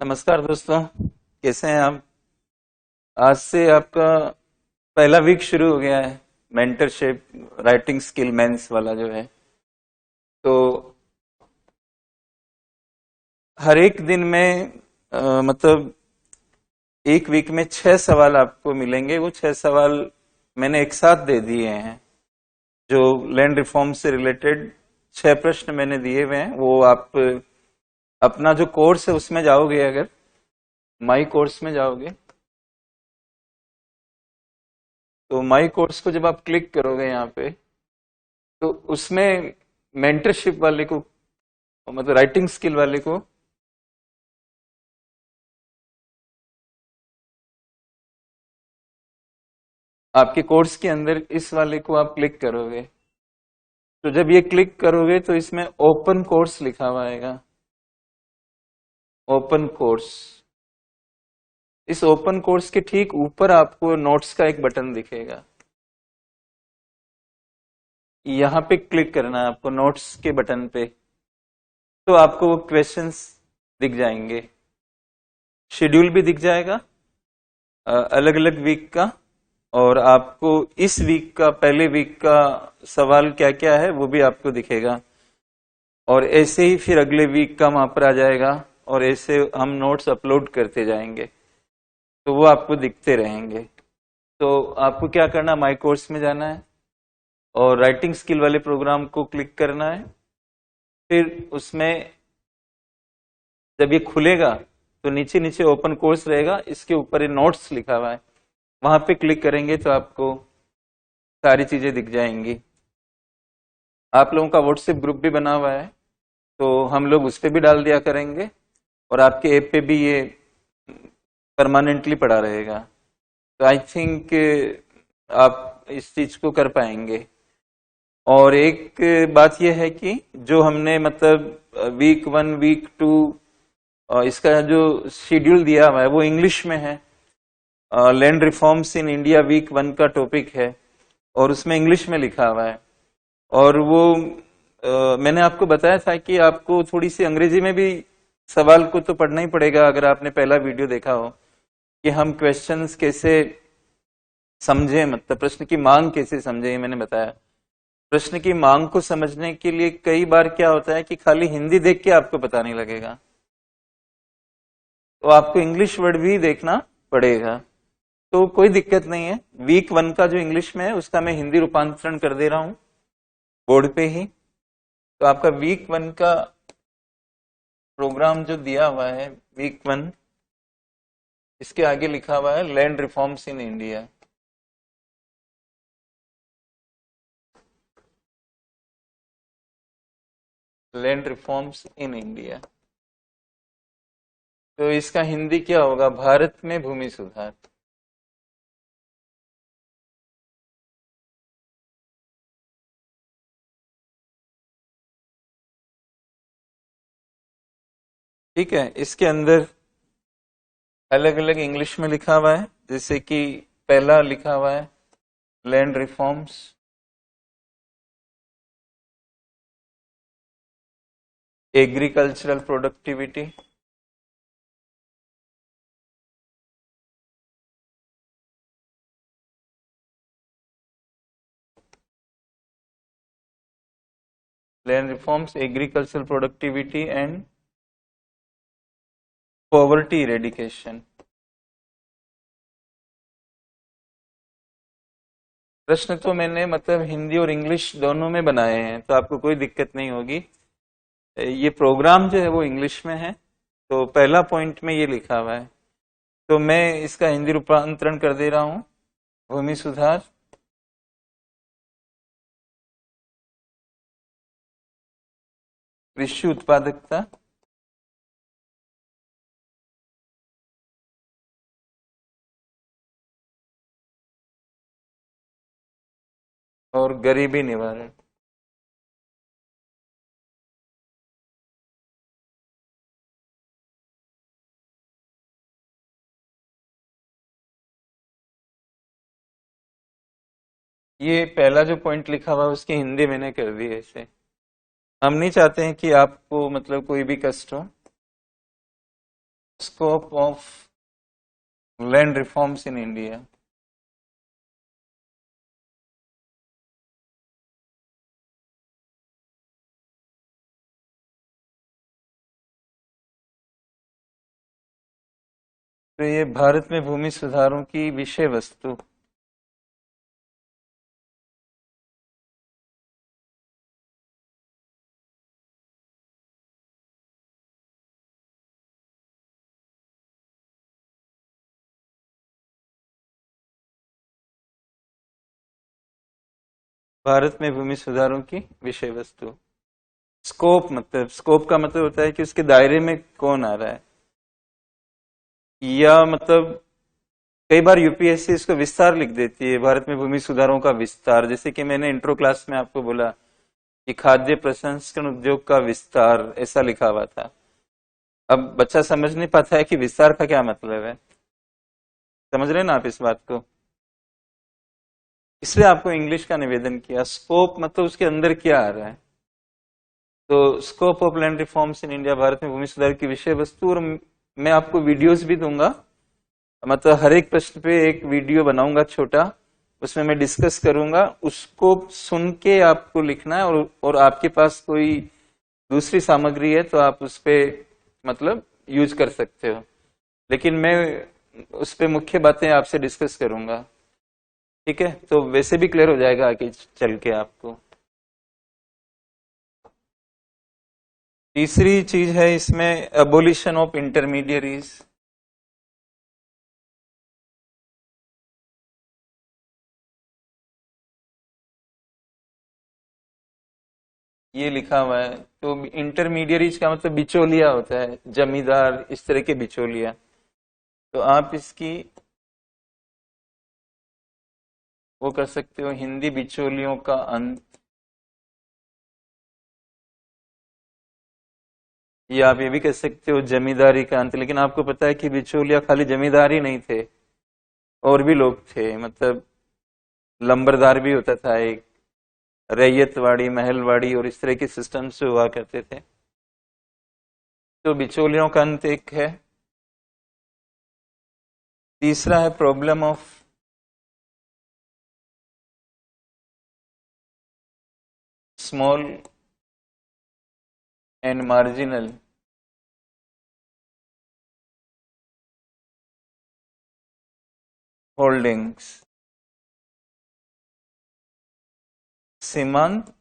नमस्कार दोस्तों। कैसे हैं आप? आज से आपका पहला वीक शुरू हो गया है। मेंटरशिप राइटिंग स्किल मेंस वाला जो है, तो हर एक दिन में मतलब एक वीक में 6 सवाल आपको मिलेंगे। वो 6 सवाल मैंने एक साथ दे दिए हैं। जो लैंड रिफॉर्म से रिलेटेड 6 प्रश्न मैंने दिए हुए हैं। वो आप अपना जो कोर्स है उसमें जाओगे, अगर माई कोर्स में जाओगे तो माई कोर्स को जब आप क्लिक करोगे यहाँ पे, तो उसमें मेंटरशिप वाले को, मतलब राइटिंग स्किल वाले को, आपके कोर्स के अंदर इस वाले को आप क्लिक करोगे। तो जब ये क्लिक करोगे तो इसमें ओपन कोर्स लिखा हुआ आएगा। ओपन कोर्स, इस ओपन कोर्स के ठीक ऊपर आपको नोट्स का एक बटन दिखेगा। यहाँ पे क्लिक करना है आपको, नोट्स के बटन पे। तो आपको वो क्वेश्चंस दिख जाएंगे, शेड्यूल भी दिख जाएगा अलग अलग वीक का। और आपको इस वीक का, पहले वीक का सवाल क्या क्या है वो भी आपको दिखेगा। और ऐसे ही फिर अगले वीक का वहां पर आ जाएगा, और ऐसे हम नोट्स अपलोड करते जाएंगे, तो वो आपको दिखते रहेंगे। तो आपको क्या करना, माई कोर्स में जाना है और राइटिंग स्किल वाले प्रोग्राम को क्लिक करना है। फिर उसमें जब ये खुलेगा तो नीचे नीचे ओपन कोर्स रहेगा, इसके ऊपर ये नोट्स लिखा हुआ है, वहां पे क्लिक करेंगे तो आपको सारी चीजें दिख जाएंगी। आप लोगों का व्हाट्सएप ग्रुप भी बना हुआ है, तो हम लोग उस पर भी डाल दिया करेंगे, और आपके ऐप पे भी ये परमानेंटली पड़ा रहेगा। तो आई थिंक आप इस चीज को कर पाएंगे। और एक बात यह है कि जो हमने मतलब वीक 1 वीक 2 इसका जो शेड्यूल दिया हुआ है वो इंग्लिश में है। Land reforms in India week 1 का टॉपिक है और उसमें इंग्लिश में लिखा हुआ है। और वो मैंने आपको बताया था कि आपको थोड़ी सी अंग्रेजी में भी सवाल को तो पढ़ना ही पड़ेगा, अगर आपने पहला वीडियो देखा हो, कि हम क्वेश्चंस कैसे समझें, मतलब प्रश्न की मांग कैसे समझें। ये मैंने बताया। प्रश्न की मांग को समझने के लिए कई बार क्या होता है कि खाली हिंदी देख के आपको पता नहीं लगेगा, तो आपको इंग्लिश वर्ड भी देखना पड़ेगा। तो कोई दिक्कत नहीं है, वीक 1 का जो इंग्लिश में है उसका मैं हिंदी रूपांतरण कर दे रहा हूं बोर्ड पे ही। तो आपका वीक 1 का प्रोग्राम जो दिया हुआ है, वीक 1, इसके आगे लिखा हुआ है land reforms in India. Land reforms in India, तो इसका हिंदी क्या होगा, भारत में भूमि सुधार। ठीक है, इसके अंदर अलग अलग इंग्लिश में लिखा हुआ है, जैसे कि पहला लिखा हुआ है land reforms, agricultural productivity, land reforms, agricultural productivity and poverty eradication. प्रश्न तो मैंने मतलब हिंदी और इंग्लिश दोनों में बनाए हैं, तो आपको कोई दिक्कत नहीं होगी। ये प्रोग्राम जो है वो इंग्लिश में है, तो पहला पॉइंट में ये लिखा हुआ है। तो मैं इसका हिंदी रूपांतरण कर दे रहा हूं, भूमि सुधार, कृषि उत्पादकता, और गरीबी निवारण। ये पहला जो पॉइंट लिखा हुआ है उसकी हिंदी मैंने कर दी है इसे। हम नहीं चाहते हैं कि आपको मतलब कोई भी कष्ट हो। Scope of land reforms in India. तो ये भारत में भूमि सुधारों की विषय वस्तु। भारत में भूमि सुधारों की विषय वस्तु। स्कोप का मतलब होता है कि उसके दायरे में कौन आ रहा है, या मतलब कई बार यूपीएससी इसको विस्तार लिख देती है, भारत में भूमि सुधारों का विस्तार। जैसे कि मैंने इंट्रो क्लास में आपको बोला कि खाद्य प्रसंस्करण उद्योग का विस्तार, ऐसा लिखा हुआ था। अब बच्चा समझ नहीं पाता है कि विस्तार का क्या मतलब है। समझ रहे हैं ना आप इस बात को? इसलिए आपको इंग्लिश का निवेदन किया। स्कोप मतलब उसके अंदर क्या आ रहा है। तो scope of land reforms in India, Bharat में भूमि सुधार की विषय वस्तु। और मैं आपको वीडियोस भी दूंगा, मतलब हर एक प्रश्न पे एक वीडियो बनाऊंगा छोटा, उसमें मैं डिस्कस करूंगा, उसको सुन के आपको लिखना है। और आपके पास कोई दूसरी सामग्री है तो आप उस पे मतलब यूज कर सकते हो, लेकिन मैं उस पे मुख्य बातें आपसे डिस्कस करूंगा। ठीक है, तो वैसे भी क्लियर हो जाएगा आगे चल के आपको। तीसरी चीज है इसमें एबोलिशन ऑफ इंटरमीडियरीज। ये लिखा हुआ है। तो इंटरमीडियरीज का मतलब बिचौलिया होता है, जमींदार, इस तरह के बिचौलिया। तो आप इसकी वो कर सकते हो, हिंदी बिचौलियों का अंत, या आप ये भी कह सकते हो जमींदारी का अंत। लेकिन आपको पता है कि बिचौलिया खाली जमींदार ही नहीं थे, और भी लोग थे। मतलब लंबरदार भी होता था एक, रैयतवाड़ी, महलवाड़ी, और इस तरह के सिस्टम से हुआ करते थे। तो बिचौलियों का अंत एक है। तीसरा है problem of small and marginal holdings. सीमांत,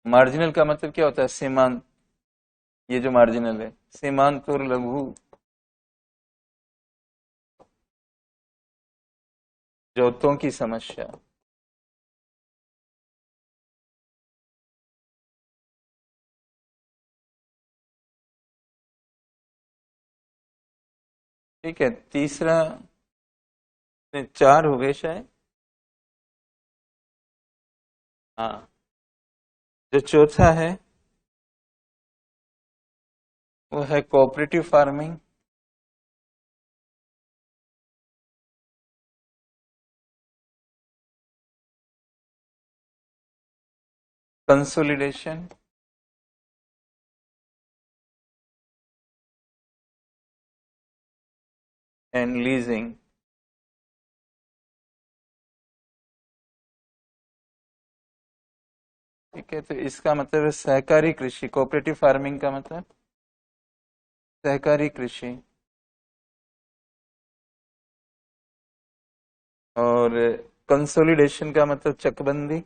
मार्जिनल का मतलब क्या होता है? सीमांत, ये जो मार्जिनल है, सीमांत और लघु जोतों की समस्या। ठीक है, तीसरा, चार हो गए शायद। हाँ, जो चौथा है वो है cooperative farming. Consolidation and leasing. ठीक है, तो इसका मतलब है सहकारी कृषि। कोऑपरेटिव फार्मिंग का मतलब सहकारी कृषि। और कंसोलिडेशन का मतलब चकबंदी।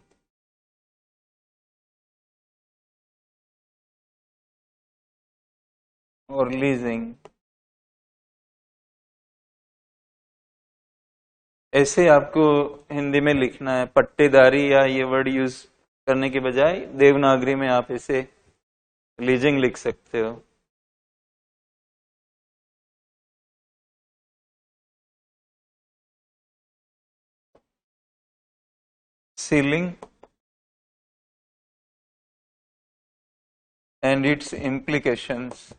और लीजिंग। ऐसे आपको हिंदी में लिखना है, पट्टेदारी, या ये वर्ड यूज करने के बजाय देवनागरी में आप इसे लीजिंग लिख सकते हो। Ceiling and it's implications।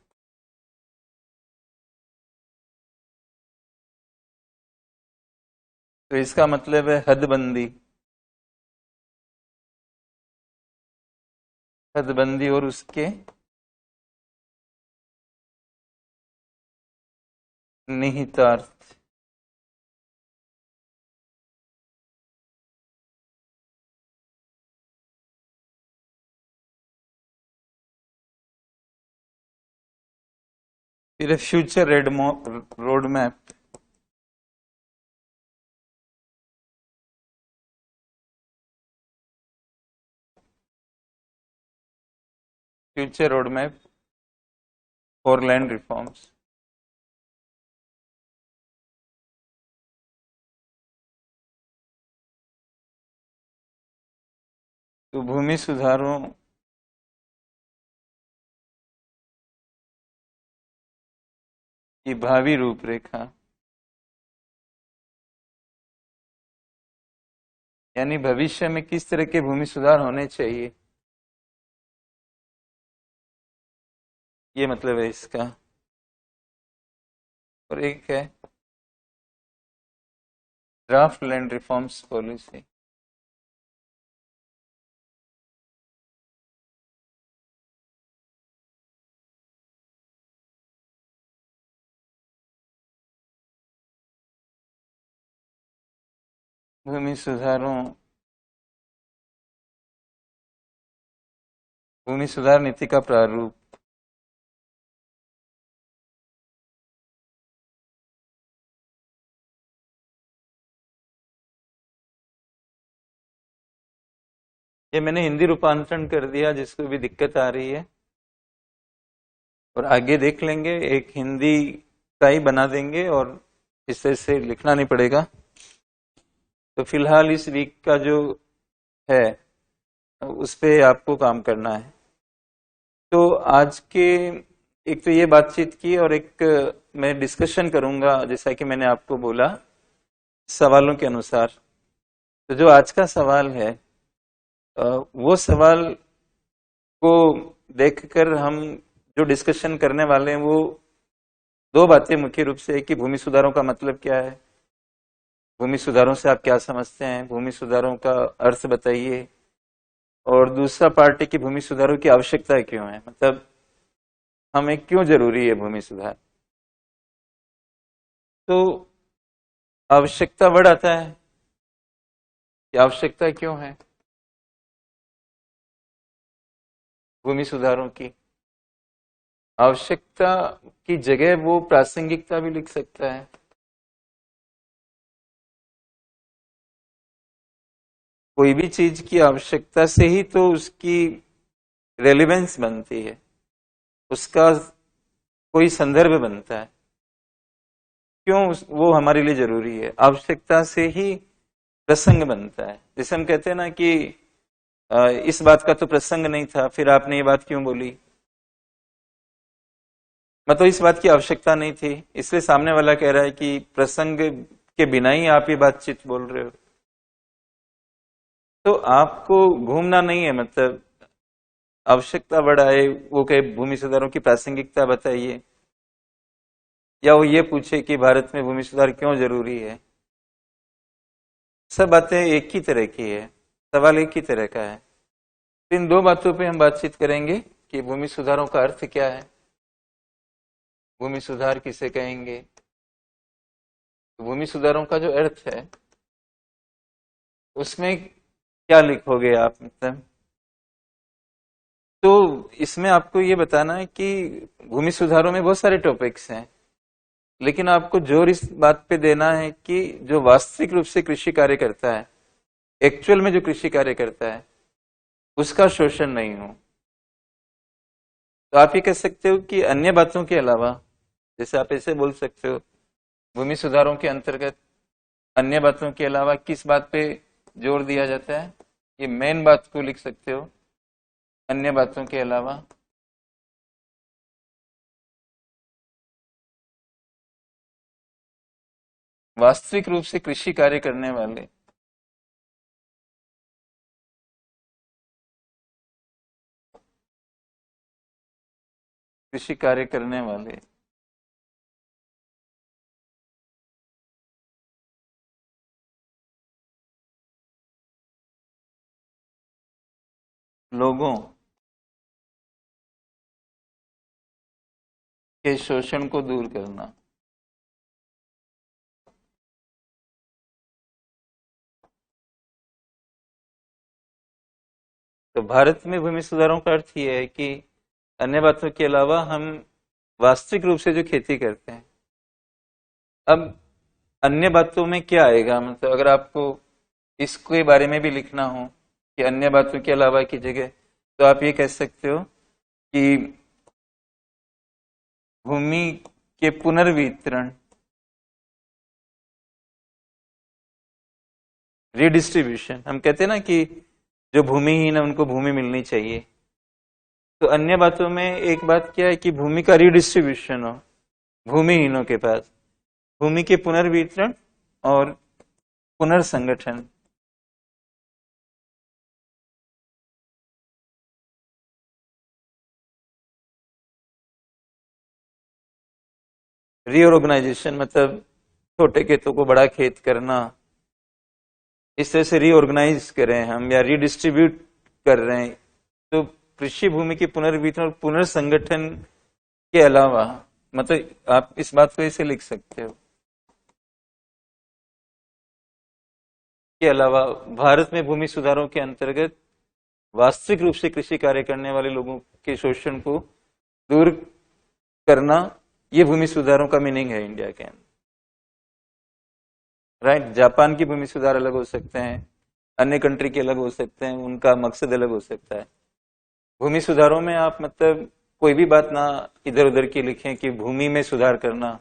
तो इसका मतलब है हदबंदी। हदबंदी और उसके निहितार्थ। फिर future road map. Future road map for land reforms. तो भूमि सुधारों की भावी रूपरेखा, यानी भविष्य में किस तरह के भूमि सुधार होने चाहिए, ये मतलब है इसका। और एक है ड्राफ्ट लैंड रिफॉर्म्स पॉलिसी। भूमि सुधारों, भूमि सुधार नीति का प्रारूप। ये मैंने हिंदी रूपांतरण कर दिया जिसको भी दिक्कत आ रही है, और आगे देख लेंगे, एक हिंदी का ही बना देंगे और इस तरह से लिखना नहीं पड़ेगा। तो फिलहाल इस वीक का जो है उस पे आपको काम करना है। तो आज के एक तो ये बातचीत की, और एक मैं डिस्कशन करूंगा जैसा कि मैंने आपको बोला सवालों के अनुसार। तो जो आज का सवाल है वो सवाल को देखकर हम जो डिस्कशन करने वाले हैं वो दो बातें मुख्य रूप से है कि भूमि सुधारों का मतलब क्या है, भूमि सुधारों से आप क्या समझते हैं, भूमि सुधारों का अर्थ बताइए, और दूसरा पार्ट है कि भूमि सुधारों की आवश्यकता क्यों है, मतलब हमें क्यों जरूरी है भूमि सुधार। तो आवश्यकता वर्ड आता है कि आवश्यकता क्यों है भूमि सुधारों की। आवश्यकता की जगह वो प्रासंगिकता भी लिख सकता है। कोई भी चीज की आवश्यकता से ही तो उसकी रेलिवेंस बनती है, उसका कोई संदर्भ बनता है। क्यों वो हमारे लिए जरूरी है, आवश्यकता से ही प्रसंग बनता है। जैसे हम कहते हैं ना कि इस बात का तो प्रसंग नहीं था, फिर आपने ये बात क्यों बोली, मतलब इस बात की आवश्यकता नहीं थी, इसलिए सामने वाला कह रहा है कि प्रसंग के बिना ही आप ये बातचीत बोल रहे हो। तो आपको घूमना नहीं है, मतलब आवश्यकता बढ़ाए, वो कहे भूमि सुधारों की प्रासंगिकता बताइए, या वो ये पूछे कि भारत में भूमि सुधार क्यों जरूरी है। सब बातें एक ही तरह की है, सवाल एक ही तरह का है। इन दो बातों पे हम बातचीत करेंगे कि भूमि सुधारों का अर्थ क्या है, भूमि सुधार किसे कहेंगे, भूमि सुधारों का जो अर्थ है उसमें क्या लिखोगे आप, मतलब। तो इसमें आपको ये बताना है कि भूमि सुधारों में बहुत सारे टॉपिक्स हैं, लेकिन आपको जोर इस बात पे देना है कि जो वास्तविक रूप से कृषि कार्य करता है, एक्चुअल में जो कृषि कार्य करता है, उसका शोषण नहीं हो। तो आप ये कह सकते हो कि अन्य बातों के अलावा, जैसे आप ऐसे बोल सकते हो भूमि सुधारों के अंतर्गत अन्य बातों के अलावा किस बात पे जोर दिया जाता है, ये मेन बात को लिख सकते हो, अन्य बातों के अलावा। वास्तविक रूप से कृषि कार्य करने वाले, कृषि कार्य करने वाले लोगों के शोषण को दूर करना। तो भारत में भूमि सुधारों का अर्थ ये है कि अन्य बातों के अलावा हम वास्तविक रूप से जो खेती करते हैं। अब अन्य बातों में क्या आएगा, मतलब अगर आपको इसके बारे में भी लिखना हो कि अन्य बातों के अलावा की जगह, तो आप ये कह सकते हो कि भूमि के पुनर्वितरण, रीडिस्ट्रीब्यूशन। हम कहते हैं ना कि जो भूमिहीन है उनको भूमि मिलनी चाहिए। तो अन्य बातों में एक बात क्या है कि भूमि का रीडिस्ट्रीब्यूशन हो भूमिहीनों के पास, भूमि के पुनर्वितरण और पुनर्संगठन। रीऑर्गेनाइजेशन मतलब छोटे खेतों को बड़ा खेत करना, इस तरह से रीऑर्गेनाइज करें हम या रीडिस्ट्रीब्यूट कर रहे हैं। तो कृषि भूमि के पुनर्वितरण और पुनर्संगठन के अलावा, मतलब आप इस बात को ऐसे लिख सकते हो के अलावा भारत में भूमि सुधारों के अंतर्गत वास्तविक रूप से कृषि कार्य करने वाले लोगों के शोषण को दूर करना, ये भूमि सुधारों का मीनिंग है इंडिया के अंदर। राइट, जापान की भूमि सुधार अलग हो सकते हैं, अन्य कंट्री के अलग हो सकते हैं, उनका मकसद अलग हो सकता है। भूमि सुधारों में आप मतलब कोई भी बात ना इधर उधर की लिखें कि भूमि में सुधार करना,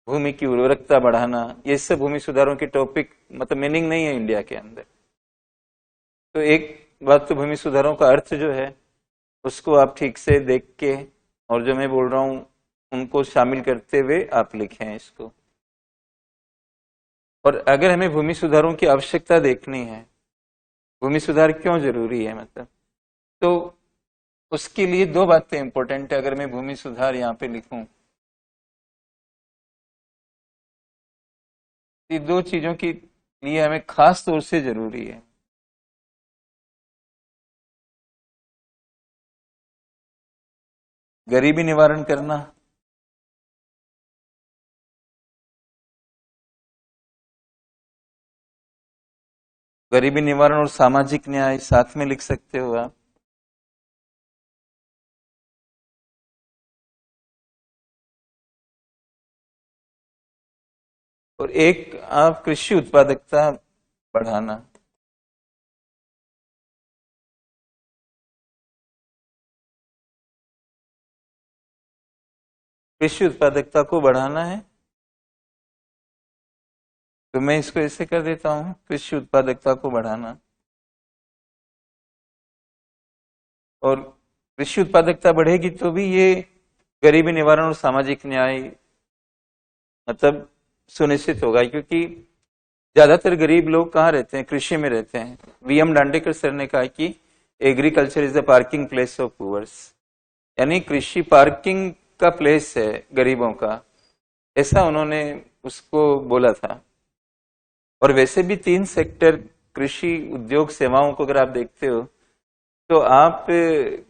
भूमि की उर्वरकता बढ़ाना, ये सब भूमि सुधारों की टॉपिक मतलब मीनिंग नहीं है इंडिया के अंदर। तो एक बात तो भूमि सुधारों का अर्थ जो है उसको आप ठीक से देख के, और जो मैं बोल रहा हूं उनको शामिल करते हुए आप लिखें इसको। और अगर हमें भूमि सुधारों की आवश्यकता देखनी है, भूमि सुधार क्यों जरूरी है, मतलब तो उसके लिए दो बातें इंपॉर्टेंट है। अगर मैं भूमि सुधार यहाँ पे लिखूं, ये दो चीजों के लिए हमें खास तौर से जरूरी है। गरीबी निवारण करना, गरीबी निवारण और सामाजिक न्याय साथ में लिख सकते हो आप। और एक आप कृषि उत्पादकता बढ़ाना, कृषि उत्पादकता को बढ़ाना है। तो मैं इसको ऐसे कर देता हूं, कृषि उत्पादकता को बढ़ाना। और कृषि उत्पादकता बढ़ेगी तो भी ये गरीबी निवारण और सामाजिक न्याय मतलब सुनिश्चित होगा, क्योंकि ज्यादातर गरीब लोग कहाँ रहते हैं, कृषि में रहते हैं। वीएम दांडेकर सर ने कहा कि agriculture is the parking place of poors, यानी कृषि पार्किंग का प्लेस है गरीबों का, ऐसा उन्होंने उसको बोला था। और वैसे भी तीन सेक्टर, कृषि, उद्योग, सेवाओं को अगर आप देखते हो तो आप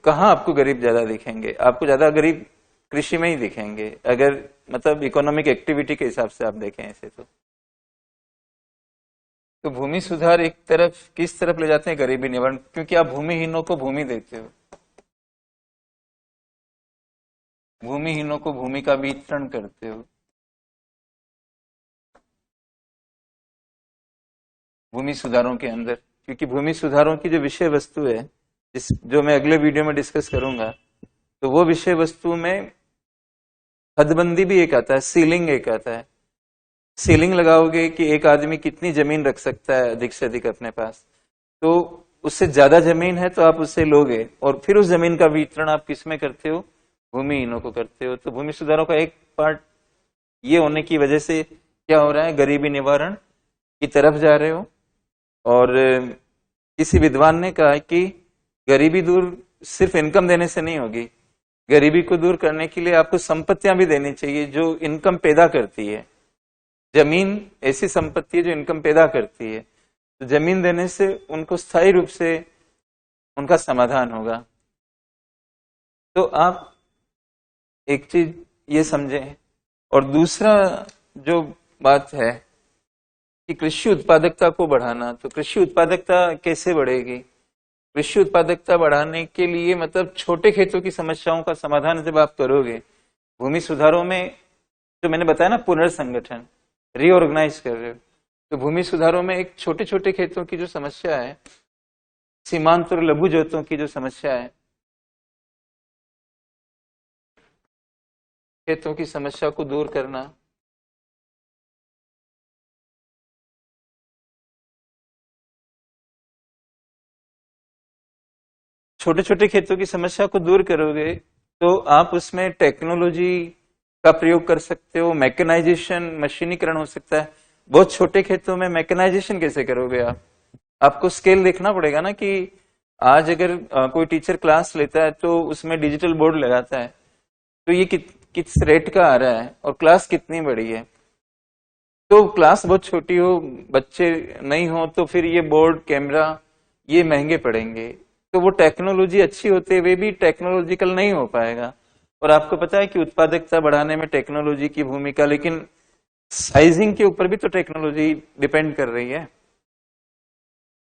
कहाँ आपको गरीब ज्यादा दिखेंगे, आपको ज्यादा गरीब कृषि में ही दिखेंगे, अगर मतलब इकोनॉमिक एक्टिविटी के हिसाब से आप देखें ऐसे तो भूमि सुधार एक तरफ किस तरफ ले जाते हैं, गरीबी निवारण, क्योंकि आप भूमिहीनों को भूमि देते हो, भूमिहीनों को भूमि का वितरण करते हो। भूमि सुधारों के अंदर, क्योंकि भूमि सुधारों की जो विषय वस्तु है, जो मैं अगले वीडियो में डिस्कस करूंगा, तो वो विषय वस्तु में हदबंदी भी एक आता है, सीलिंग एक आता है। सीलिंग लगाओगे कि एक आदमी कितनी जमीन रख सकता है अधिक से अधिक अपने पास, तो उससे ज्यादा जमीन है तो आप उससे लोगे, और फिर उस जमीन का वितरण आप किस में करते हो, भूमिहीनों को करते हो। तो भूमि सुधारों का एक पार्ट ये होने की वजह से क्या हो रहा है, गरीबी निवारण की तरफ जा रहे हो। और किसी विद्वान ने कहा कि गरीबी दूर सिर्फ इनकम देने से नहीं होगी, गरीबी को दूर करने के लिए आपको संपत्तियां भी देनी चाहिए जो इनकम पैदा करती है। जमीन ऐसी संपत्ति है जो इनकम पैदा करती है, तो जमीन देने से उनको स्थायी रूप से उनका समाधान होगा। तो आप एक चीज ये समझें। और दूसरा जो बात है कि कृषि उत्पादकता को बढ़ाना, तो कृषि उत्पादकता कैसे बढ़ेगी, कृषि उत्पादकता बढ़ाने के लिए मतलब छोटे खेतों की समस्याओं का समाधान जब आप करोगे, भूमि सुधारों में जो मैंने बताया ना पुनर्संगठन, रीऑर्गेनाइज कर रहे हो, तो भूमि सुधारों में एक छोटे छोटे खेतों की जो समस्या है, सीमांत और लघु जोतों की जो समस्या है, खेतों की समस्या को दूर करना, छोटे छोटे खेतों की समस्या को दूर करोगे तो आप उसमें टेक्नोलॉजी का प्रयोग कर सकते हो, मैकेनाइजेशन, मशीनीकरण हो सकता है। बहुत छोटे खेतों में मैकेनाइजेशन कैसे करोगे आप? आपको स्केल देखना पड़ेगा ना कि आज अगर कोई टीचर क्लास लेता है तो उसमें डिजिटल बोर्ड लगाता है, तो ये किस रेट का आ रहा है और क्लास कितनी बड़ी है। तो क्लास बहुत छोटी हो, बच्चे नहीं हो, तो फिर ये बोर्ड, कैमरा ये महंगे पड़ेंगे। तो वो टेक्नोलॉजी अच्छी होते हुए भी टेक्नोलॉजिकल नहीं हो पाएगा। और आपको पता है कि उत्पादकता बढ़ाने में टेक्नोलॉजी की भूमिका, लेकिन साइजिंग के ऊपर भी तो टेक्नोलॉजी डिपेंड कर रही है।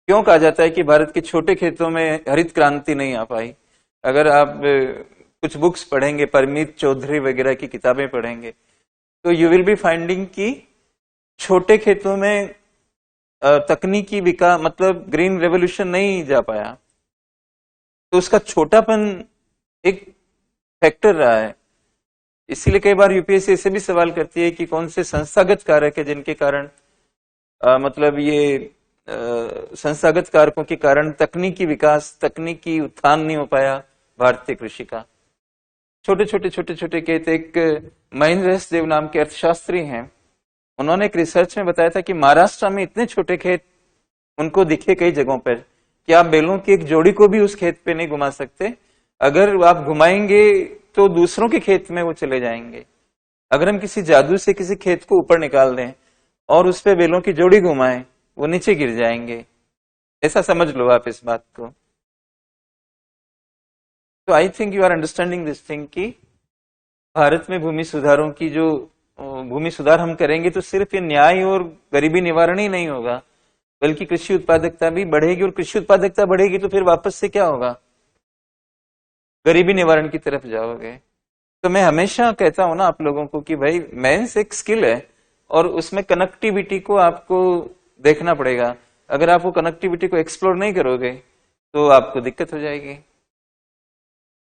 क्यों कहा जाता है कि भारत के छोटे खेतों में हरित क्रांति नहीं आ पाई? अगर आप कुछ बुक्स पढ़ेंगे, परमीत चौधरी वगैरह की किताबें पढ़ेंगे, तो यू विल बी फाइंडिंग कि छोटे खेतों में तकनीकी विकास मतलब ग्रीन रेवोल्यूशन नहीं जा पाया। तो उसका छोटापन एक फैक्टर रहा है। इसीलिए कई बार यूपीएससी ऐसे भी सवाल करती है कि कौन से संस्थागत कारक है जिनके कारण मतलब ये संस्थागत कारकों के कारण तकनीकी विकास, तकनीकी उत्थान नहीं हो पाया भारतीय कृषि का। छोटे छोटे खेत, एक महेंद्र एस देव नाम के अर्थशास्त्री हैं, उन्होंने एक रिसर्च में बताया था कि महाराष्ट्र में इतने छोटे खेत उनको दिखे कई जगहों पर कि आप बैलों की एक जोड़ी को भी उस खेत पे नहीं घुमा सकते। अगर आप घुमाएंगे तो दूसरों के खेत में वो चले जाएंगे। अगर हम किसी जादू से किसी खेत को ऊपर निकाल दें और उस पे बैलों की जोड़ी घुमाएं, वो नीचे गिर जाएंगे। ऐसा समझ लो आप इस बात को। तो I think you are understanding this thing कि भारत में भूमि सुधारों की जो भूमि सुधार हम करेंगे तो सिर्फ ये न्याय और गरीबी निवारण ही नहीं होगा, बल्कि कृषि उत्पादकता भी बढ़ेगी। और कृषि उत्पादकता बढ़ेगी तो फिर वापस से क्या होगा? गरीबी निवारण की तरफ जाओगे। तो मैं हमेशा कहता हूं ना आप लोगों को कि भाई मेंस एक स्किल है और उसमें कनेक्टिविटी को आपको देखना पड़ेगा। अगर आप वो कनेक्टिविटी को एक्सप्लोर नहीं करोगे तो आपको दिक्कत हो जाएगी।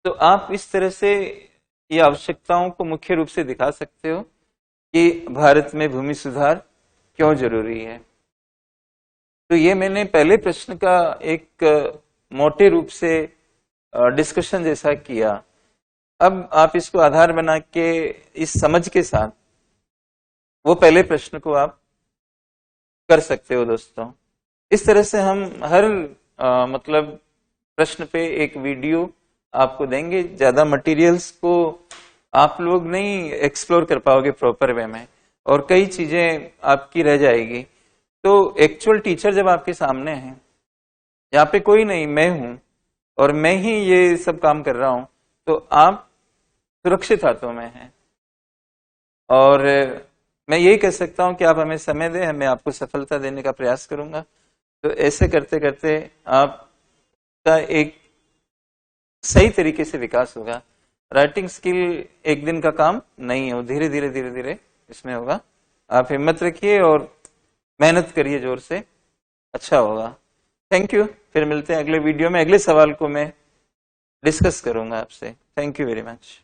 तो आप इस तरह से ये आवश्यकताओं को मुख्य रूप से दिखा सकते हो कि भारत में भूमि सुधार क्यों जरूरी है। तो ये मैंने पहले प्रश्न का एक मोटे रूप से डिस्कशन जैसा किया। अब आप इसको आधार बना के इस समझ के साथ वो पहले प्रश्न को आप कर सकते हो दोस्तों। इस तरह से हम हर मतलब प्रश्न पे एक वीडियो आपको देंगे। ज्यादा मटेरियल्स को आप लोग नहीं एक्सप्लोर कर पाओगे प्रॉपर वे में और कई चीजें आपकी रह जाएगी। तो एक्चुअल टीचर जब आपके सामने है, यहाँ पे कोई नहीं, मैं हूं और मैं ही ये सब काम कर रहा हूं, तो आप सुरक्षित हाथों में हैं। और मैं यही कह सकता हूं कि आप हमें समय दें, मैं आपको सफलता देने का प्रयास करूंगा। तो ऐसे करते करते आपका एक सही तरीके से विकास होगा। राइटिंग स्किल एक दिन का काम नहीं है, धीरे धीरे इसमें होगा। आप हिम्मत रखिए और मेहनत करिए जोर से, अच्छा होगा। Thank you. फिर मिलते हैं अगले वीडियो में। अगले सवाल को मैं डिस्कस करूंगा आपसे। Thank you very much.